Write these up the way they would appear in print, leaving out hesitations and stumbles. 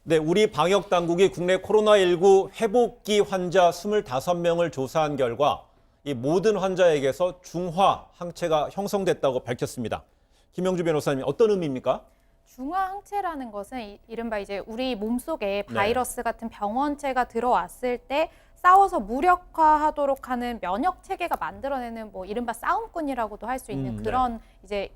네, 우리 방역 당국이 국내 코로나19 회복기 환자 25명을 조사한 결과 이 모든 환자에게서 중화 항체가 형성됐다고 밝혔습니다. 김영주 변호사님, 어떤 의미입니까? 중화 항체라는 것은 이른바 이제 우리 몸속에 네. 바이러스 같은 병원체가 들어왔을 때 싸워서 무력화하도록 하는 면역 체계가 만들어내는 뭐 이른바 싸움꾼이라고도 할 수 있는 그런 이제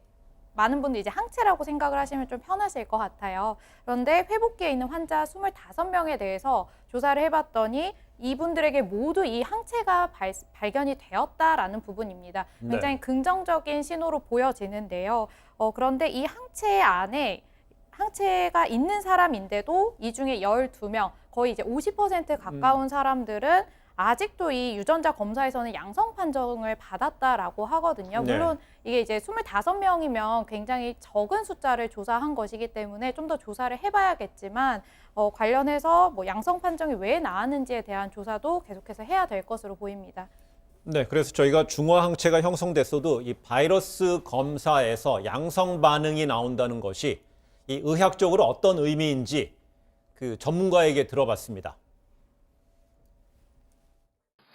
많은 분들이 이제 항체라고 생각을 하시면 좀 편하실 것 같아요. 그런데 회복기에 있는 환자 25명에 대해서 조사를 해봤더니 이분들에게 모두 이 항체가 발견이 되었다라는 부분입니다. 굉장히 긍정적인 신호로 보여지는데요. 그런데 이 항체 안에 항체가 있는 사람인데도 이 중에 12명, 거의 이제 50% 가까운 사람들은 아직도 이 유전자 검사에서는 양성 판정을 받았다라고 하거든요. 물론 이게 이제 25명이면 굉장히 적은 숫자를 조사한 것이기 때문에 좀 더 조사를 해봐야겠지만 관련해서 뭐 양성 판정이 왜 나왔는지에 대한 조사도 계속해서 해야 될 것으로 보입니다. 네, 그래서 저희가 중화 항체가 형성됐어도 이 바이러스 검사에서 양성 반응이 나온다는 것이 이 의학적으로 어떤 의미인지 그 전문가에게 들어봤습니다.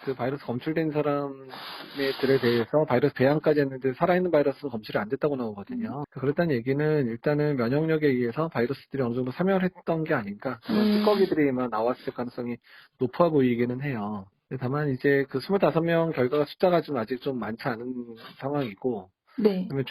그 바이러스 검출된 사람들에 대해서 바이러스 배양까지 했는데 살아있는 바이러스는 검출이 안 됐다고 나오거든요. 그렇다는 얘기는 일단은 면역력에 의해서 바이러스들이 어느 정도 사멸했던 게 아닌가. 그런 찌꺼기들이만 나왔을 가능성이 높아 보이기는 해요. 다만 이제 그 25명 결과가 숫자가 좀 아직 좀 많지 않은 상황이고, 네. 그다음에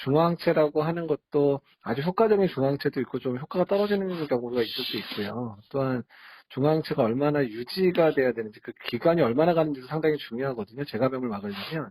중화항체라고 하는 것도 아주 효과적인 중화항체도 있고 좀 효과가 떨어지는 경우가 있을 수 있고요. 또한 중화항체가 얼마나 유지가 돼야 되는지, 그 기간이 얼마나 가는지도 상당히 중요하거든요. 재감염을 막으려면.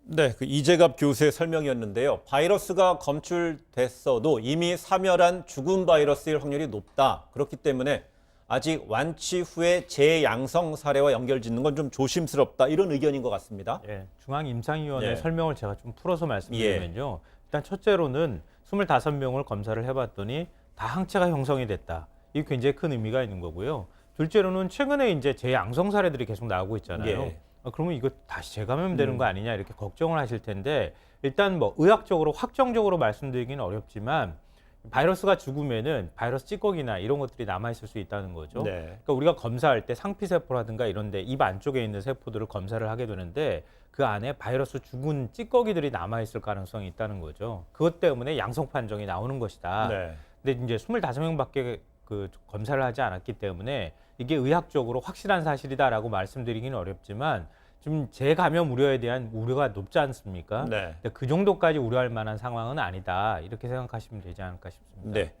네, 그 이재갑 교수의 설명이었는데요. 바이러스가 검출됐어도 이미 사멸한 죽은 바이러스일 확률이 높다. 그렇기 때문에 아직 완치 후에 재양성 사례와 연결짓는 건 좀 조심스럽다. 이런 의견인 것 같습니다. 예, 중앙임상위원회 네. 설명을 제가 좀 풀어서 말씀드리면요. 일단 첫째로는 25명을 검사를 해봤더니 다 항체가 형성이 됐다. 이게 굉장히 큰 의미가 있는 거고요. 둘째로는 최근에 이제 재양성 사례들이 계속 나오고 있잖아요. 예. 그러면 이거 다시 재감염되는 거 아니냐 이렇게 걱정을 하실 텐데 일단 뭐 의학적으로 확정적으로 말씀드리기는 어렵지만 바이러스가 죽으면은 바이러스 찌꺼기나 이런 것들이 남아있을 수 있다는 거죠. 네. 그러니까 우리가 검사할 때 상피세포라든가 이런 데 입 안쪽에 있는 세포들을 검사를 하게 되는데 그 안에 바이러스 죽은 찌꺼기들이 남아있을 가능성이 있다는 거죠. 그것 때문에 양성 판정이 나오는 것이다. 네. 근데 이제 25명밖에 그 검사를 하지 않았기 때문에 이게 의학적으로 확실한 사실이다라고 말씀드리기는 어렵지만 좀 재감염 우려에 대한 우려가 높지 않습니까? 네. 근데 그 정도까지 우려할 만한 상황은 아니다. 이렇게 생각하시면 되지 않을까 싶습니다. 네.